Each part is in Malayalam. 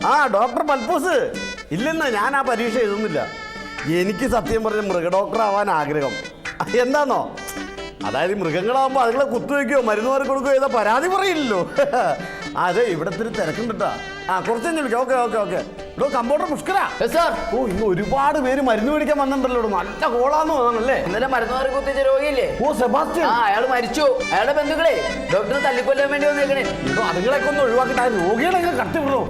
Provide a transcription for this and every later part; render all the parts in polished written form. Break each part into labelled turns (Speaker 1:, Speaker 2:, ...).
Speaker 1: ആ ഡോക്ടർ പൽപ്പൂസ്. ഇല്ലെന്നാ, ഞാൻ ആ പരീക്ഷ എഴുതുന്നില്ല. എനിക്ക് സത്യം പറഞ്ഞ മൃഗഡോക്ടർ ആവാൻ ആഗ്രഹം. എന്താന്നോ, അതായത് മൃഗങ്ങളാകുമ്പോൾ അതുങ്ങളെ കുത്തുവയ്ക്കുകയോ മരുന്ന് മാറി കൊടുക്കുകയോ ചെയ്താൽ പരാതി പറയില്ലല്ലോ. അതെ, ഇവിടെ ഇത്തിരി തിരക്കുണ്ടിട്ടാ. ആ കുറച്ച് കഴിഞ്ഞ് വിളിക്കാം. Okay okay okay. ഇവിടെ കമ്പൗണ്ടർ പുഷ്കരാ സാർ. ഓ, ഇന്ന് ഒരുപാട് പേര് മരുന്ന് മേടിക്കാൻ വന്നിട്ടുണ്ടല്ലോ. നല്ല കോളാന്ന് തോന്നണല്ലേ.
Speaker 2: ഇന്നലെ മരുന്ന് മാറി കുത്തിച്ച രോഗിയില്ലേ?
Speaker 1: ഓ സെബാസ്റ്റ്യൻ.
Speaker 2: ആ, അയാൾ മരിച്ചു. അയാളുടെ ബന്ധുക്കളെ ഡോക്ടറെ തല്ലിക്കൊല്ലാൻ വേണ്ടി വന്നേക്കണേ.
Speaker 1: അതുങ്ങളൊക്കെ ഒന്ന് ഒഴിവാക്കിട്ട് ആ രോഗികളെങ്ങനെ കട്ടിവിടണോ?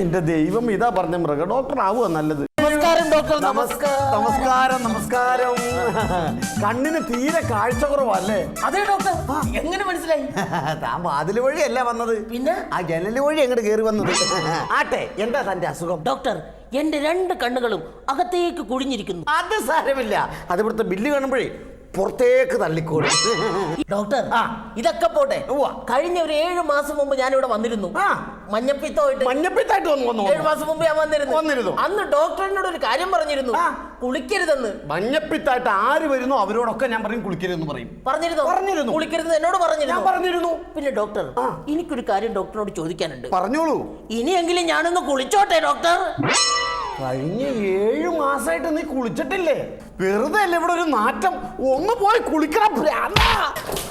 Speaker 1: എന്റെ ദൈവം, ഇതാ പറഞ്ഞ മൃഗ ഡോക്ടർ ആവുക നല്ലത്.
Speaker 2: നമസ്കാരം ഡോക്ടർ.
Speaker 1: നമസ്കാരം നമസ്കാരം. കണ്ണിന് തീരെ കാഴ്ച കുറവല്ലേ?
Speaker 2: അതെ ഡോക്ടർ. എങ്ങനെ മനസ്സിലായി?
Speaker 1: താൻ വാതില് വഴിയല്ല വന്നത്,
Speaker 2: പിന്നെ
Speaker 1: ആ ജനല് വഴി അങ്ങോട്ട് കയറി വന്നത്. ആട്ടെ, എന്താ തന്റെ അസുഖം?
Speaker 3: ഡോക്ടർ, എന്റെ 2 കണ്ണുകളും അകത്തേക്ക് കുഴിഞ്ഞിരിക്കുന്നു.
Speaker 1: അത് സാരമില്ല, അത് ഇവിടുത്തെ ബില്ല് കാണുമ്പോഴേ പുറത്തേക്ക് തള്ളിക്കോളും.
Speaker 3: ഡോക്ടർ, ഇതൊക്കെ പോട്ടെ. കഴിഞ്ഞ ഒരു 7 മാസം മുമ്പ് ഞാൻ ഇവിടെ വന്നിരുന്നു.
Speaker 1: മഞ്ഞപ്പിത്തായിട്ട്
Speaker 3: 7 മാസം മുമ്പ് ഞാൻ വന്നിരുന്നു. അന്ന് ഡോക്ടറിനോട് ഒരു കാര്യം പറഞ്ഞിരുന്നു, കുളിക്കരുതെന്ന്.
Speaker 1: മഞ്ഞപ്പിത്തായിട്ട് ആര് വരുന്നു അവരോടൊക്കെ ഞാൻ പറയും കുളിക്കരുതെന്ന് പറയും.
Speaker 3: പറഞ്ഞിരുന്നു. കുളിക്കരുത് എന്നോട്
Speaker 1: പറഞ്ഞിരുന്നു.
Speaker 3: പിന്നെ ഡോക്ടർ, എനിക്കൊരു കാര്യം ഡോക്ടറിനോട് ചോദിക്കാനുണ്ട്.
Speaker 1: പറഞ്ഞോളൂ.
Speaker 3: ഇനിയെങ്കിലും ഞാനൊന്ന് കുളിച്ചോട്ടെ ഡോക്ടർ?
Speaker 1: കഴിഞ്ഞ 7 മാസമായിട്ട് നീ കുളിച്ചിട്ടില്ലേ? വെറുതെ അല്ലേ ഇവിടെ ഒരു നാറ്റം. ഒന്ന് പോയി കുളിക്കണം.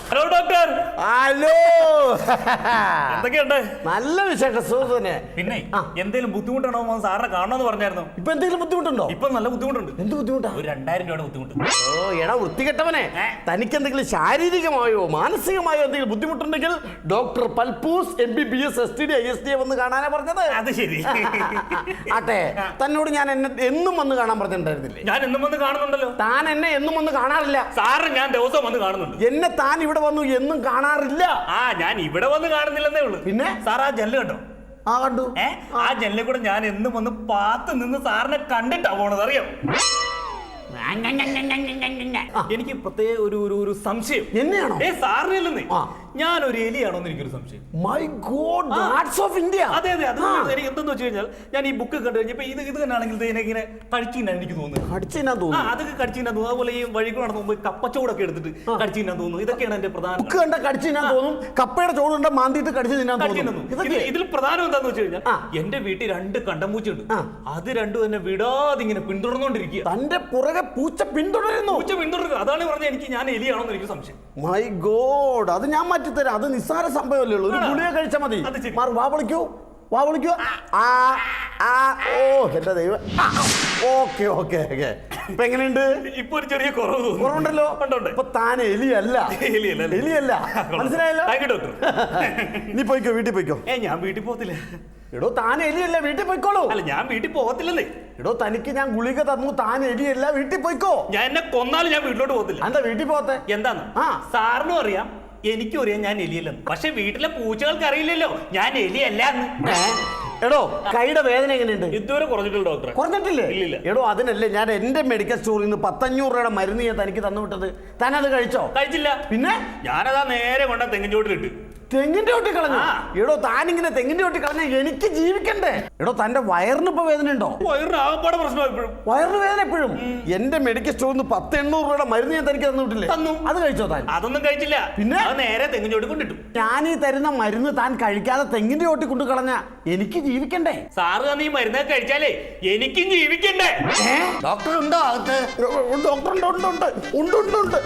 Speaker 4: Hello doctor.
Speaker 1: ഹലോ,
Speaker 4: എന്തൊക്കെയുണ്ട്?
Speaker 1: നല്ല വിശേഷം. സുഹൃത്തുനെ,
Speaker 4: പിന്നെ എന്തെങ്കിലും ബുദ്ധിമുട്ടാണോ സാറിനെ കാണണമെന്ന് പറഞ്ഞായിരുന്നു.
Speaker 1: ഇപ്പൊ എന്തെങ്കിലും ബുദ്ധിമുട്ടുണ്ടോ?
Speaker 4: ഇപ്പൊ നല്ല ബുദ്ധിമുട്ടുണ്ട്.
Speaker 1: എന്ത് ബുദ്ധിമുട്ടാ?
Speaker 4: ഒരു 2000 രൂപയുടെ ബുദ്ധിമുട്ട്.
Speaker 1: ഓ എടാ വൃത്തികെട്ടവനെ, തനിക്ക് എന്തെങ്കിലും ശാരീരികമായോ മാനസികമായോ എന്തെങ്കിലും ബുദ്ധിമുട്ടുണ്ടെങ്കിൽ doctor Palpoos MBBS STD ISD വന്ന് കാണാനാ പറഞ്ഞത്.
Speaker 4: അത് ശരി.
Speaker 1: ആട്ടെ, തന്നോട് ഞാൻ എന്നും വന്ന് കാണാൻ പറഞ്ഞിട്ടുണ്ടായിരുന്നില്ലേ?
Speaker 4: ഞാൻ എന്നും വന്ന് കാണുന്നുണ്ടല്ലോ.
Speaker 1: താൻ എന്നെ എന്നും വന്ന് കാണാറില്ല.
Speaker 4: സാറിന് ഞാൻ ദിവസം വന്ന് കാണുന്നുണ്ട്.
Speaker 1: എന്നെ താൻ ഇവിടെ വന്നു എന്നും കാണാറില്ല.
Speaker 4: ഞാൻ ഇവിടെ വന്ന് കാണുന്നില്ലെന്നേ ഉള്ളൂ.
Speaker 1: പിന്നെ
Speaker 4: സാർ ആ ജനല് കണ്ടോ?
Speaker 1: ആ കണ്ടു.
Speaker 4: ആ ജനലിൽ കൂടെ ഞാൻ എന്നും വന്ന് പാത്ത് നിന്ന് സാറിനെ കണ്ടിട്ടാ പോണത്, അറിയാം. എനിക്ക് പ്രത്യേക ഒരു സംശയം.
Speaker 1: എന്നെയാണോ?
Speaker 4: സാറിനല്ലെന്നേ, ഞാനൊരു എലിയാണോന്ന് എനിക്കൊരു സംശയം.
Speaker 1: My God, God's of India.
Speaker 4: അതെ അതെ, അത് എനിക്ക് എന്തെന്ന് വെച്ച് കഴിഞ്ഞാൽ ഞാൻ ഈ ബുക്ക് കണ്ടു കഴിഞ്ഞപ്പോ ഇത് തന്നെയാണെങ്കിൽ ഇങ്ങനെ കടിച്ചിന്നാണ് എനിക്ക് തോന്നുന്നത്. അതൊക്കെ കടിച്ചിന്നാ തോന്നുന്നു. അതുപോലെ ഈ വഴി കൂടെ നടന്നു കപ്പച്ചോടൊക്കെ എടുത്തിട്ട് കടിച്ചിന്നാൻ തോന്നുന്നു. ഇതൊക്കെയാണ് എന്റെ പ്രധാന.
Speaker 1: ബുക്ക് കണ്ട കടിച്ചിന്നാൻ തോന്നും, കപ്പയുടെ ചോട് കണ്ട മാന്തിയിട്ട് കടിച്ചു തിന്നാൻ തോന്നും.
Speaker 4: ഇതിൽ പ്രധാനം എന്താന്ന് വെച്ച് കഴിഞ്ഞാൽ എന്റെ വീട്ടിൽ 2 കണ്ടമ്പൂച്ചുണ്ട്. അത് രണ്ടും എന്നെ വിടാതെ ഇങ്ങനെ പിന്തുടർന്നോണ്ടിരിക്കുക.
Speaker 1: തന്റെ പുറകെ പൂച്ച പിന്തുടരുന്നു.
Speaker 4: അതാണ് പറഞ്ഞ എനിക്ക് ഞാൻ എലിയാണോന്ന് എനിക്ക് സംശയം.
Speaker 1: മൈ ഗോഡ്, അത് ഞാൻ മാറ്റിത്തരാം. അത് നിസ്സാര സംഭവമല്ലേ ഉള്ളൂ. ഒരു ഗുളിക കഴിച്ചാൽ മതി. വാ വിളിക്കൂ. ഓ എന്റെ ദൈവം. Okay okay okay. ഇപ്പൊ എങ്ങനെയുണ്ട്?
Speaker 4: ഇപ്പൊ ഒരു ചെറിയ
Speaker 1: കുറവുണ്ടല്ലോ. ഇപ്പൊ താൻ എലിയല്ല. മനസ്സിലായല്ലോ? നീ പോയിക്കോ, വീട്ടിൽ പോയിക്കോ.
Speaker 4: ഞാൻ വീട്ടിൽ പോകത്തില്ല.
Speaker 1: എടോ, താൻ എലിയല്ല, വീട്ടിൽ പോയിക്കോളൂ.
Speaker 4: അല്ല, ഞാൻ വീട്ടിൽ പോകത്തില്ലെന്നേ.
Speaker 1: എടോ, തനിക്ക് ഞാൻ ഗുളിക തന്നു, താൻ എലിയല്ല, വീട്ടിൽ പോയിക്കോ.
Speaker 4: ഞാൻ എന്നെ കൊന്നാലും ഞാൻ വീട്ടിലോട്ട് പോകത്തില്ല.
Speaker 1: എന്താ വീട്ടിൽ പോകത്തെ?
Speaker 4: എന്താന്ന് സാറിനും അറിയാം, എനിക്കും അറിയാം ഞാൻ എലിയല്ലെന്ന്. പക്ഷെ വീട്ടിലെ പൂച്ചകൾക്ക് അറിയില്ലല്ലോ ഞാൻ എലിയല്ല എന്ന്.
Speaker 1: എടോ, കൈയുടെ വേദന എങ്ങനെയുണ്ട്?
Speaker 4: ഇതുവരെ കുറഞ്ഞിട്ടില്ല ഡോക്ടറെ.
Speaker 1: കുറഞ്ഞിട്ടില്ലേ?
Speaker 4: ഇല്ല.
Speaker 1: എടോ, അതിനല്ലേ ഞാൻ എന്റെ മെഡിക്കൽ സ്റ്റോറിൽ നിന്ന് 500 രൂപയുടെ മരുന്ന് ഞാൻ തനിക്ക് തന്നു വിട്ടത്. താൻ അത് കഴിച്ചോ?
Speaker 4: കഴിച്ചില്ല.
Speaker 1: പിന്നെ
Speaker 4: ഞാനതാ നേരെ കൊണ്ട തെങ്ങിൻ ചോട്ടിലിട്ട്.
Speaker 1: തെങ്ങിന്റെ ചോട്ടി കളഞ്ഞു? എടോ, താനിങ്ങനെ തെങ്ങിന്റെ ചോട്ടി കളഞ്ഞ എനിക്ക് ജീവിക്കണ്ടേ? എടോ, തന്റെ വയറിന് ഇപ്പൊ വേദന ഉണ്ടോ?
Speaker 4: വയറിന് ആകപ്പാടെ പ്രശ്നം എപ്പോഴും.
Speaker 1: വയറിന് വേദന എപ്പോഴും? എന്റെ മെഡിക്കൽ സ്റ്റോറിൽ നിന്ന് 800 രൂപയുടെ മരുന്ന് ഞാൻ തനിക്ക് തന്നു വിട്ടില്ലേ?
Speaker 4: തന്നു.
Speaker 1: അത് കഴിച്ചോ താൻ?
Speaker 4: അതൊന്നും കഴിച്ചില്ല.
Speaker 1: പിന്നെ
Speaker 4: നേരെ തെങ്ങിൻ ചോട്ടി കൊണ്ടിട്ടു.
Speaker 1: ഞാൻ ഈ തരുന്ന മരുന്ന് താൻ കഴിക്കാതെ തെങ്ങിന്റെ ചോട്ടി കൊണ്ട് കളഞ്ഞ എനിക്ക് ജീവിക്കണ്ടേ?
Speaker 4: സാറ് തന്നെ ഈ മരുന്നൊക്കെ കഴിച്ചാലേ എനിക്കും ജീവിക്കണ്ടേ?
Speaker 1: ഡോക്ടർ ഉണ്ടോ അകത്ത്? ഉണ്ട്.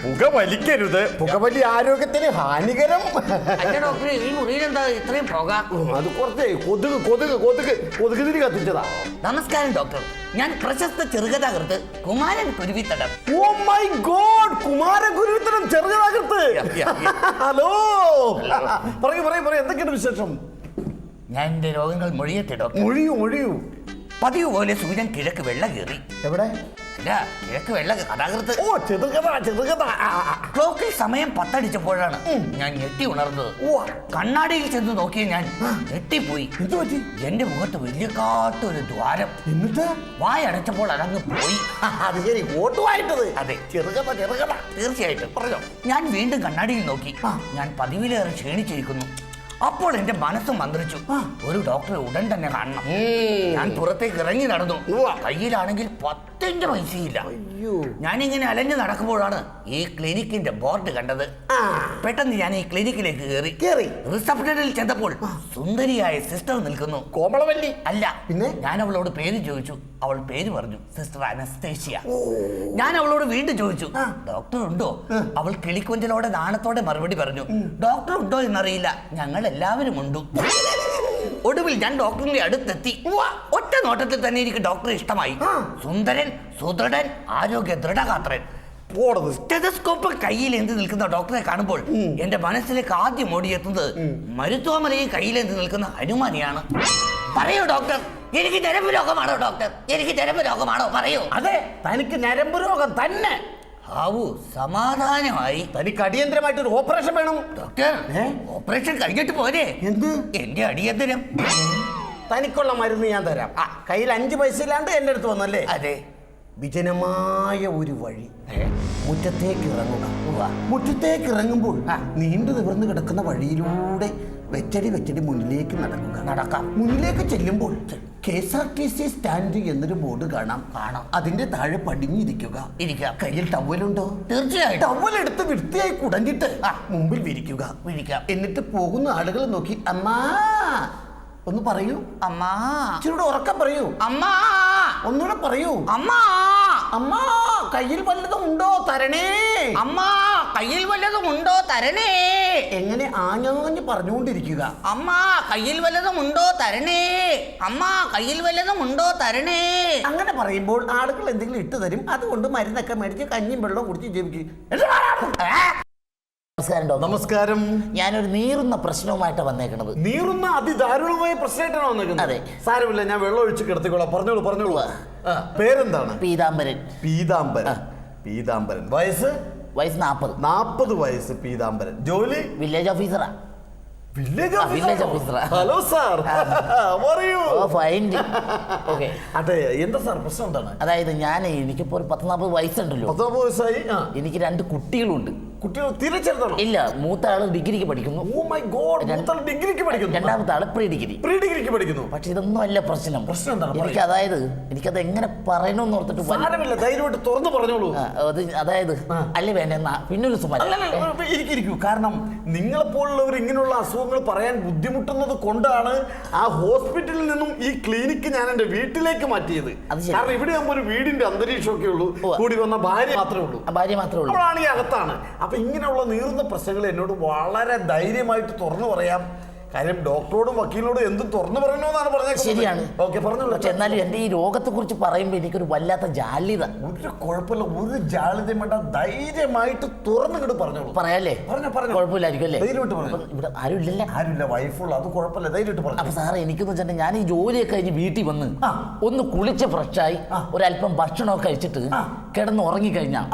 Speaker 1: പുകവലിക്കരുത്. പുകവലി ആരോഗ്യത്തിന് ഹാനികരം.
Speaker 3: ഡോക്ടർ, ഈ മുറിയിൽ എന്താ ഇത്രയും പുക?
Speaker 1: അത് കുറച്ച് കൊതുക് തിരി കത്തിച്ചതാ.
Speaker 3: നമസ്കാരം ഡോക്ടർ, ഞാൻ പ്രശസ്ത ചെറുകഥാകൃത്ത് Kumaran Kuruvithadam.
Speaker 1: Oh my god, Kumaran Kuruvithadam ചെറുകഥാകൃത്ത്. ഹലോ, പറയൂ എന്തൊക്കെയാണ് വിശേഷം?
Speaker 3: ഞാൻ എന്റെ രോഗങ്ങൾ മൊഴിയട്ടെ ഡോക്ടർ.
Speaker 1: മൊഴിയൂ.
Speaker 3: പതിവ് പോലെ സൂര്യൻ കിഴക്ക് വെള്ള കയറി.
Speaker 1: എവിടെ?
Speaker 3: അല്ല, കിഴക്ക് വെള്ള കഥാകൃത്ത്.
Speaker 1: ഓ, ചെറുകഥ.
Speaker 3: ക്ലോക്കിൽ സമയം 10 അടിച്ചപ്പോഴാണ് ഞാൻ ഞെട്ടി ഉണർന്നത്. കണ്ണാടിയിൽ ചെന്ന് നോക്കിയ ഞാൻ ഞെട്ടിപ്പോയി.
Speaker 1: എന്ത് പറ്റി?
Speaker 3: എന്റെ മുഖത്ത് വലിയ കാട്ടൊരു ദ്വാരം.
Speaker 1: എന്നിട്ട്
Speaker 3: വായടച്ചപ്പോൾ അതങ്ങ് പോയി.
Speaker 1: അത് ശരി, ഓട്ടുമായിട്ടത്.
Speaker 3: അതെ,
Speaker 1: ചെറുകഥ.
Speaker 3: തീർച്ചയായിട്ടും. ഞാൻ വീണ്ടും കണ്ണാടിയിൽ നോക്കി. ഞാൻ പതിവിലേറെ ക്ഷീണിച്ചിരിക്കുന്നു. അപ്പോൾ എന്റെ മനസ്സ് മന്ത്രിച്ചു, ഒരു ഡോക്ടറെ ഉടൻ തന്നെ കാണണം. ഞാൻ പുറത്തേക്ക് ഇറങ്ങി നടന്നു. കയ്യിലാണെങ്കിൽ 10 പൈസയില്ല. ഞാനിങ്ങനെ അലഞ്ഞു നടക്കുമ്പോഴാണ് ഈ ക്ലിനിക്കിന്റെ ബോർഡ് കണ്ടത്. പെട്ടെന്ന് ഞാൻ ഈ ക്ലിനിക്കിലേക്ക് കയറി റിസപ്ഷനിൽ ചെന്നപ്പോൾ സുന്ദരിയായ സിസ്റ്റർ നിൽക്കുന്നു.
Speaker 1: കോമളവല്ലി
Speaker 3: അല്ല, പിന്നെ ഞാൻ അവളോട് പേര് ചോദിച്ചു. അവൾ പേര് പറഞ്ഞു, സിസ്റ്റർ അനസ്തേഷ്യ. ഞാൻ അവളോട് വീണ്ടും ചോദിച്ചു, ഡോക്ടർ ഉണ്ടോ? അവൾ കിളിക്കൊഞ്ചലോടെ നാണത്തോടെ മറുപടി പറഞ്ഞു, ഡോക്ടർ ഉണ്ടോ എന്നറിയില്ല, ഞങ്ങൾ എല്ലാവരും ഉണ്ട്. ഒടുവിൽ ഞാൻ ഡോക്ടറിന്റെ അടുത്തെത്തി. ഒറ്റ നോട്ടത്തിൽ തന്നെ എനിക്ക് ഡോക്ടറെ ഇഷ്ടമായി. സുന്ദരൻ, സുദൃഢൻ, ആരോഗ്യ ദൃഢഗാത്രൻ. സ്റ്റെതസ്കോപ്പ് കയ്യിൽ എന്ത് നിൽക്കുന്ന ഡോക്ടറെ കാണുമ്പോൾ എന്റെ മനസ്സിലേക്ക് ആദ്യം ഓടിയെത്തുന്നത് മരുത്വാമലയെ കയ്യിലേന്ത് നിൽക്കുന്ന ഹനുമാനെയാണ്. പറയൂ ഡോക്ടർ, എനിക്ക് ഞരമ്പ് രോഗമാണോ ഡോക്ടർ? എനിക്ക് ഞരമ്പ് രോഗമാണോ? പറയൂ.
Speaker 1: അതെ, തനിക്ക് ഞരമ്പ് രോഗം തന്നെ.
Speaker 3: ആവൂ, സമാധാനമായി.
Speaker 1: തനിക്ക് അടിയന്തരമായിട്ടൊരു ഓപ്പറേഷൻ വേണം
Speaker 3: ഡോക്ടർ. ഓപ്പറേഷൻ കഴിഞ്ഞിട്ട് പോരെ?
Speaker 1: എന്ത്?
Speaker 3: എന്റെ അടിയന്തരം.
Speaker 1: തനിക്കുള്ള മരുന്ന് ഞാൻ തരാം. കയ്യിൽ 5 പൈസ ഇല്ലാണ്ട് എന്റെ അടുത്ത് വന്നല്ലേ?
Speaker 3: അതെ.
Speaker 1: വിജനമായ ഒരു വഴി, മുറ്റത്തേക്ക് ഇറങ്ങുക. മുറ്റത്തേക്ക് ഇറങ്ങുമ്പോൾ നീണ്ടു നിവർന്നു കിടക്കുന്ന വഴിയിലൂടെ വെച്ചടി മുന്നിലേക്ക് നടക്കാം. മുന്നിലേക്ക് ചെല്ലുമ്പോൾ KSRTC സ്റ്റാൻഡ് എന്നൊരു ബോർഡ് കാണാം. അതിന്റെ താഴെ പടിഞ്ഞിരിക്കുക. കയ്യിൽ ടവലുണ്ടോ?
Speaker 3: തീർച്ചയായും.
Speaker 1: ടവലെടുത്ത് വൃത്തിയായി കുടഞ്ഞിട്ട് മുമ്പിൽ വിരിക്കുക. എന്നിട്ട് പോകുന്ന ആളുകൾ നോക്കി അമ്മാ ഒന്ന് പറയൂ.
Speaker 3: അമ്മാ.
Speaker 1: ഇച്ചിരൂടെ ഉറക്കം പറയൂ.
Speaker 3: അമ്മാ.
Speaker 1: ഒന്നുകൂടെ പറയൂ.
Speaker 3: അമ്മാ.
Speaker 1: അമ്മാ, കയ്യിൽ വല്ലതും ഉണ്ടോ? തരണേ.
Speaker 3: അമ്മാ, കയ്യിൽ വല്ലതും ഉണ്ടോ? തരണേ.
Speaker 1: എങ്ങനെ ആഞ്ഞാഞ്ഞ് പറഞ്ഞുകൊണ്ടിരിക്കുക.
Speaker 3: അമ്മാ, കയ്യിൽ വല്ലതും ഉണ്ടോ? തരണേ. അമ്മാ, കയ്യിൽ വല്ലതും ഉണ്ടോ? തരണേ.
Speaker 1: അങ്ങനെ പറയുമ്പോൾ ആളുകൾ എന്തെങ്കിലും ഇട്ടു തരും. അതുകൊണ്ട് മരുന്നൊക്കെ മേടിച്ച് കഞ്ഞിയും വെള്ളവും കുടിച്ച് ജീവിക്കും.
Speaker 2: നമസ്കാരം ഡോക്ടർ.
Speaker 1: നമസ്കാരം.
Speaker 2: ഞാനൊരു നീറുന്ന പ്രശ്നവുമായിട്ടാണ് വന്നേക്കണത്.
Speaker 1: നീറുന്ന അതിദാരുണമായ പ്രശ്നമായിട്ടാണ് വന്നേക്കുന്നത്?
Speaker 2: അതെ.
Speaker 1: സാരമില്ല, ഞാൻ വെള്ളം ഒഴിച്ച് കിടത്തിക്കോളാം. പറഞ്ഞോളൂ. പേരെന്താണ്?
Speaker 2: പീതാംബരൻ.
Speaker 1: പീതാംബരൻ. വയസ്സ് 40 വയസ്സ്. പീതാംബരൻ. ജോലി?
Speaker 2: വില്ലേജ് ഓഫീസറാ.
Speaker 1: വില്ലേജ്
Speaker 2: ഓഫീസറാ.
Speaker 1: ഹലോ സാർ, പറയൂ.
Speaker 2: ഫൈൻ. ഓക്കെ.
Speaker 1: അതെ, എന്താ സാർ പ്രശ്നം എന്താണ്?
Speaker 2: അതായത് എനിക്കിപ്പോ ഒരു 40 വയസ്സുണ്ടല്ലോ.
Speaker 1: 40 വയസ്സായി.
Speaker 2: എനിക്ക് 2 കുട്ടികളുണ്ട്.
Speaker 1: കുട്ടികൾ തീരെ ചെറുതാണോ?
Speaker 2: ഇല്ല, മൂത്ത ആള് ഡിഗ്രിക്ക് പഠിക്കുന്നു.
Speaker 1: ഓ മൈ ഗോഡ്, മൂത്ത ഡിഗ്രിക്ക് പഠിക്കുന്നു.
Speaker 2: രണ്ടാമത്തെ ആള് പ്രീ ഡിഗ്രിക്ക്
Speaker 1: പഠിക്കുന്നു.
Speaker 2: പക്ഷെ ഇതൊന്നും അല്ല പ്രശ്നം.
Speaker 1: എന്താണ്?
Speaker 2: എനിക്കത് എങ്ങനെ പറയണമെന്ന് ഓർത്തിട്ട്
Speaker 1: സാരമില്ല, ധൈര്യമായിട്ട് തുറന്നു പറഞ്ഞോളൂ.
Speaker 2: അതായത് അല്ല വേണ്ട, പിന്നൊരു
Speaker 1: ഇരിക്കൂ. കാരണം നിങ്ങളെപ്പോലുള്ളവർ ഇങ്ങനെയുള്ള അസുഖങ്ങൾ പറയാൻ ബുദ്ധിമുട്ടുന്നത് കൊണ്ടാണ് ആ ഹോസ്പിറ്റലിൽ നിന്നും ഈ ക്ലിനിക്ക് ഞാൻ എന്റെ വീട്ടിലേക്ക് മാറ്റിയത്. കാരണം ഇവിടെ ആകുമ്പോൾ ഒരു വീടിന്റെ അന്തരീക്ഷമൊക്കെ ഉള്ളൂ. കൂടി വന്ന ഭാര്യ മാത്രമേ ഉള്ളൂ. അവളാണ് ഈ അകത്താണ്. അപ്പൊ ഇങ്ങനെയുള്ള നീറുന്ന പ്രശ്നങ്ങൾ എന്നോട് വളരെ ധൈര്യമായിട്ട് തുറന്നു പറയാം. കാര്യം ഡോക്ടറോടും വക്കീലിനോടും എന്തും തുറന്നു പറയണമെന്നാണ് പറഞ്ഞത്.
Speaker 2: ശരിയാണ്.
Speaker 1: ഓക്കെ, പറഞ്ഞോളൂ.
Speaker 2: പക്ഷെ എന്നാലും എന്റെ ഈ രോഗത്തെ കുറിച്ച് പറയുമ്പോൾ എനിക്കൊരു വല്ലാത്ത ജാള്യത.
Speaker 1: ഒരു കുഴപ്പമില്ല, ഒരു ജാള്യതയും വേണ്ട, ധൈര്യമായിട്ട് തുറന്നിങ്ങോട്ട് പറഞ്ഞോളൂ.
Speaker 2: പറയാല്ലേ? കുഴപ്പമില്ലായിരിക്കും അല്ലേ?
Speaker 1: ധൈര്യമായിട്ട് പറഞ്ഞു.
Speaker 2: ഇവിടെ ആരുമില്ല,
Speaker 1: വൈഫുള്ള, അത് കുഴപ്പമില്ല, ധൈര്യമായിട്ട് പറഞ്ഞു.
Speaker 2: അപ്പൊ സാറേ, എനിക്കെന്ന് വെച്ചിട്ടുണ്ടെങ്കിൽ ഞാൻ ഈ ജോലിയൊക്കെ കഴിഞ്ഞ് വീട്ടിൽ വന്ന് ഒന്ന് കുളിച്ച് ഫ്രഷായി ഒരല്പം ഭക്ഷണമൊക്കെ കഴിച്ചിട്ട് കിടന്ന് ഉറങ്ങിക്കഴിഞ്ഞാൽ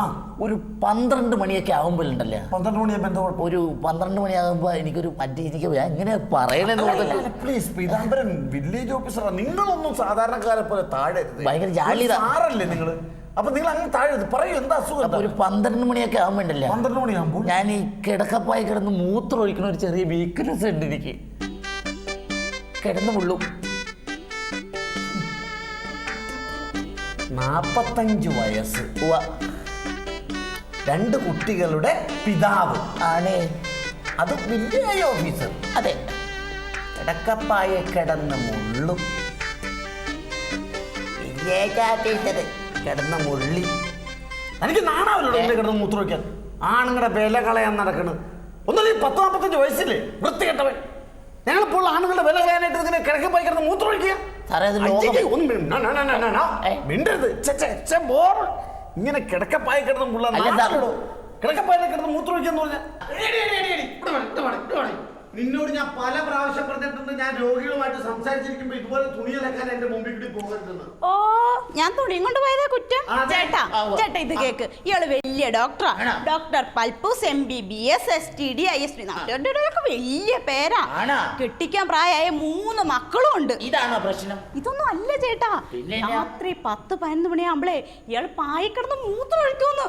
Speaker 2: ഒരു 12 മണിയൊക്കെ ആകുമ്പോഴുണ്ടല്ലേ,
Speaker 1: 12 മണിയാകുമ്പോൾ
Speaker 2: ഒരു 12 മണിയാകുമ്പോ എനിക്കൊരു എനിക്ക് എങ്ങനെ പറയണെന്ന്
Speaker 1: പ്ലീസ്. പീതാംബരൻ വില്ലേജ് ഓഫീസറാണ്. നിങ്ങളൊന്നും സാധാരണക്കാരെ പോലെ താഴെ
Speaker 2: ഭയങ്കര ജാള്യത.
Speaker 1: സാറല്ലേ നിങ്ങള്? അപ്പൊ നിങ്ങൾ അങ്ങനെ താഴെ പറയൂ, എന്താ അസുഖം?
Speaker 2: ഒരു 12 മണിയൊക്കെ ആകുമ്പോണ്ടല്ലേ,
Speaker 1: 12 മണിയാകുമ്പോൾ
Speaker 2: ഞാൻ ഈ കിടക്കപ്പായി കിടന്ന് മൂത്രം ഒഴിക്കണ ഒരു ചെറിയ വീക്ക്നെസ് ഉണ്ട് എനിക്ക്. കിടന്നു മുള്ളും.
Speaker 1: 45 വയസ്സ്, 2 കുട്ടികളുടെ പിതാവ്
Speaker 2: ആണേ.
Speaker 1: അത് വില്ലേജ് ഓഫീസർ.
Speaker 2: അതെ.
Speaker 1: കിടക്കപ്പായ കിടന്ന് മുള്ളും. കിടന്ന മുള്ളി. എനിക്ക് നാണാവല്ലോ കിടന്ന് മൂത്രം വയ്ക്കാൻ. ആണുങ്ങളുടെ വില കളയാൻ നടക്കണ്. ഒന്നല്ലേ 40-45 വയസ്സില്ലേ, വൃത്തികെട്ടവൻ. ഞങ്ങളിപ്പോൾ ആണുങ്ങളുടെ വില കളയാനായിട്ട് ഇങ്ങനെ കിടക്കപ്പായി കിടന്ന് മൂത്രം ഒഴിക്കുക. മിണ്ടരുത്. ഇങ്ങനെ കിടക്കപ്പായി കിടന്ന് മുള്ള കിടക്കപ്പായ കിടന്ന് മൂത്രം ഒഴിക്കാന്ന് പറഞ്ഞാൽ നിന്നോട് ഞാൻ പല പ്രാവശ്യം പറഞ്ഞിട്ടുണ്ട്, ഞാൻ രോഗികളുമായിട്ട് സംസാരിച്ചിരിക്കുമ്പോ ഇതുപോലെ തുണിയിലക്കാൻ എന്റെ മുമ്പിൽ കൂടി പോകരുതെന്ന്.
Speaker 5: ഓ, ഞാൻ തുണിയും കൊണ്ട് പോയതാ കുറ്റം. ചേട്ടാ ഇത് കേക്ക്. ഇയാള് വലിയ ഡോക്ടറാ. Doctor Palpoos MBBS STD ISD നാട്ടുകാരുടെയൊക്കെ വലിയ പേരാ. കെട്ടിക്കാൻ പ്രായമായ 3 മക്കളും ഉണ്ട്.
Speaker 2: ഇതാണോ പ്രശ്നം?
Speaker 5: ഇതൊന്നും അല്ല ചേട്ടാ. രാത്രി 10-11 മണിയാകുമ്പളേ ഇയാള് പായി കിടന്ന് മൂത്രം ഒഴിക്കുന്നു.